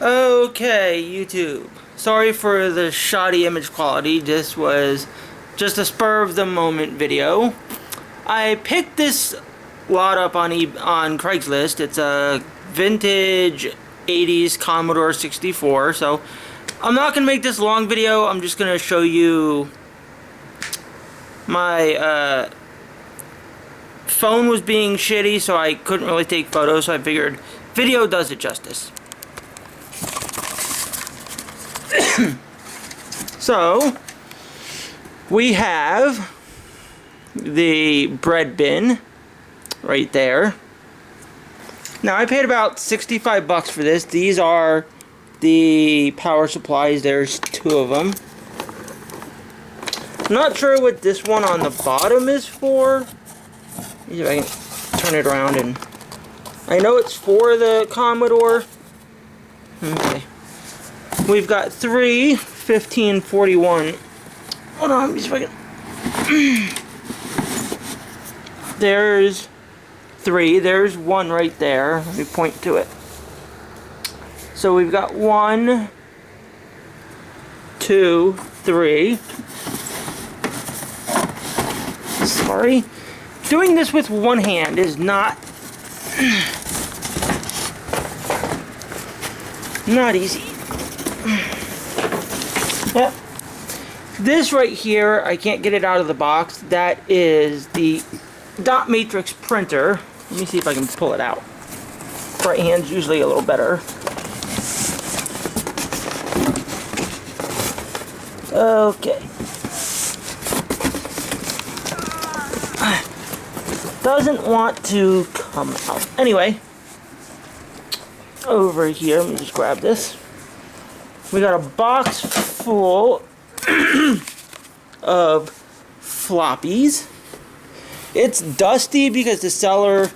Okay, YouTube. Sorry for the shoddy image quality. This was just a spur of the moment video. I picked this lot up on Craigslist. It's a vintage 80s Commodore 64. So I'm not gonna make this a long video. I'm just gonna show you my phone was being shitty, so I couldn't really take photos. So I figured video does it justice. So, we have the bread bin right there. Now, I paid about 65 bucks for this. These are the power supplies. There's two of them. I'm not sure what this one on the bottom is for. Let me see if I can turn it around, and I know it's for the Commodore. Okay. We've got three 1541. Hold on, let me see if I can. There's three. There's one right there. Let me point to it. So we've got 1, 2, 3. Sorry. Doing this with one hand is not easy. Yep. This right here, I can't get it out of the box. That is the dot matrix printer. Let me see if I can pull it out. Right hand's usually a little better. Okay. Doesn't want to come out. Anyway, over here, let me just grab this. We got a box full of floppies. It's dusty because the seller,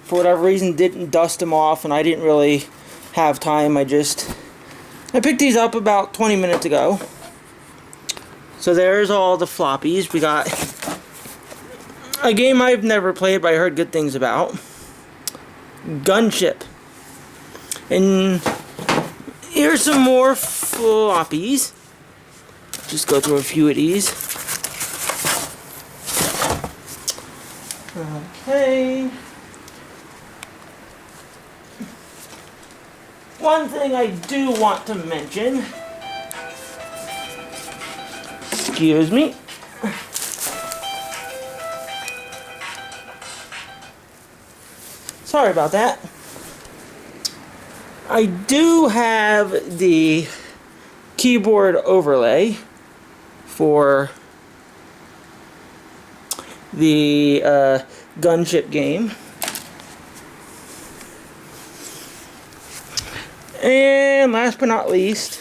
for whatever reason, didn't dust them off, and I didn't really have time. I picked these up about 20 minutes ago. So there's all the floppies. We got a game I've never played, but I heard good things about. Gunship. And here's some more floppies. Just go through a few of these. Okay. One thing I do want to mention. Excuse me. Sorry about that. I do have the keyboard overlay for the gunship game. And last but not least,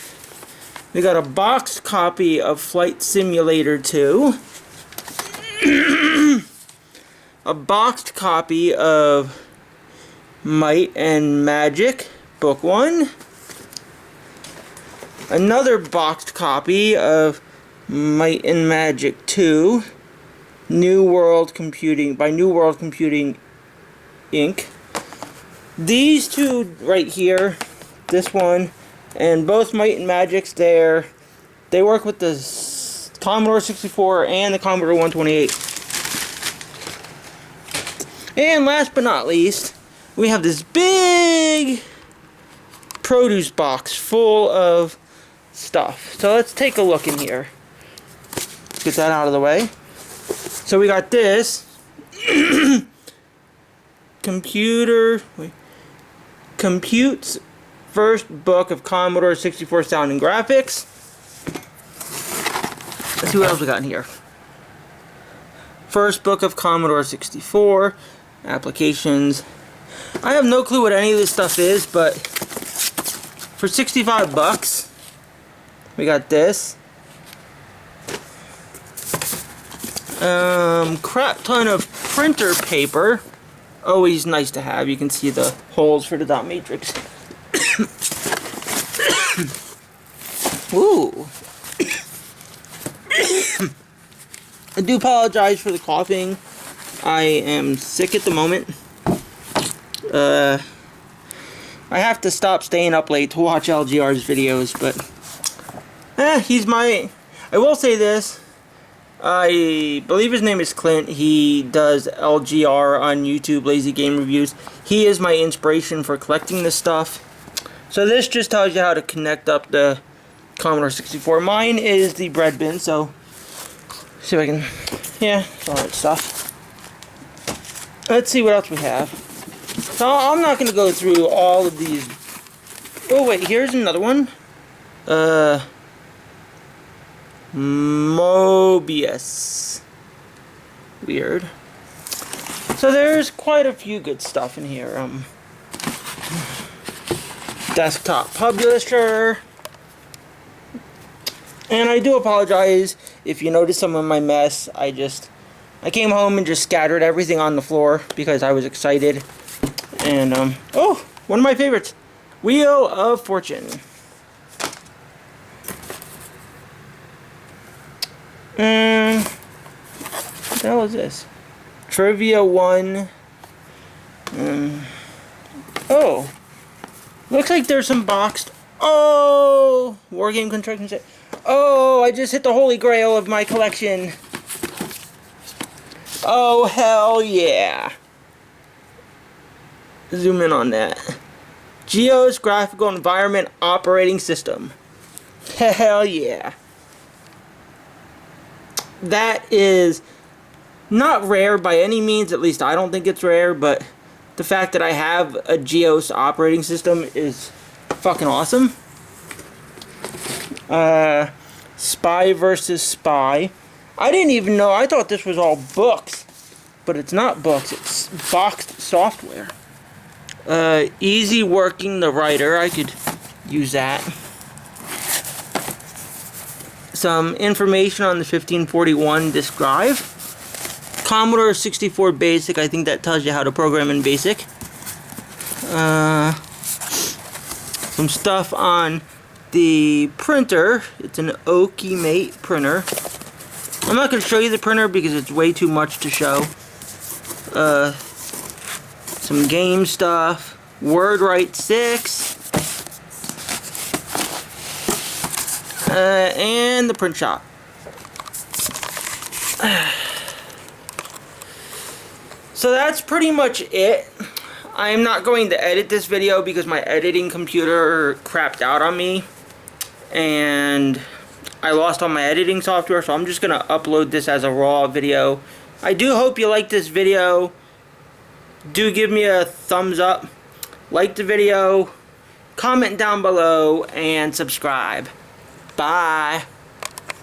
we got a boxed copy of Flight Simulator 2. A boxed copy of Might and Magic Book 1. Another boxed copy of Might and Magic 2. New World Computing by New World Computing Inc. These two right here, this one, and both Might and Magics there, they work with the Commodore 64 and the Commodore 128. And last but not least, we have this big produce box full of stuff. So let's take a look in here. Let's get that out of the way. So we got this Compute's first book of Commodore 64 sound and graphics. Let's see what else we got in here. First book of Commodore 64 applications. I have no clue what any of this stuff is, but for 65 bucks, we got this. Crap ton of printer paper. Always nice to have. You can see the holes for the dot matrix. Ooh. I do apologize for the coughing. I have to stop staying up late to watch LGR's videos, but he's my... I will say this. I believe his name is Clint. He does LGR on YouTube, Lazy Game Reviews. He is my inspiration for collecting this stuff. So this just tells you how to connect up the Commodore 64. Mine is the bread bin, so see if I can... Yeah, it's alright stuff. Let's see what else we have. So I'm not going to go through all of these. Oh wait, here's another one. Mobius. Weird. So there's quite a few good stuff in here. Desktop publisher. And I do apologize if you notice some of my mess. I came home and just scattered everything on the floor because I was excited. And oh, one of my favorites, Wheel of Fortune. What the hell is this? Trivia 1. Oh. Looks like there's some boxed... Oh! Wargame Construction Set. Oh, I just hit the holy grail of my collection. Oh, hell yeah. Zoom in on that. GEOS Graphical Environment Operating System. Hell yeah. That is not rare by any means, at least I don't think it's rare, but the fact that I have a GEOS operating system is fucking awesome. Spy versus Spy. I didn't even know, I thought this was all books, but it's not books, it's boxed software. Easy Working the Writer, I could use that. Some information on the 1541 disk drive. Commodore 64 Basic, I think that tells you how to program in Basic. Some stuff on the printer. It's an Okimate printer. I'm not going to show you the printer because it's way too much to show. Some game stuff. WordWrite 6. And the print shop. So that's pretty much it. I am not going to edit this video because my editing computer crapped out on me. And I lost all my editing software, so I'm just going to upload this as a raw video. I do hope you like this video. Do give me a thumbs up. Like the video. Comment down below and subscribe. Bye.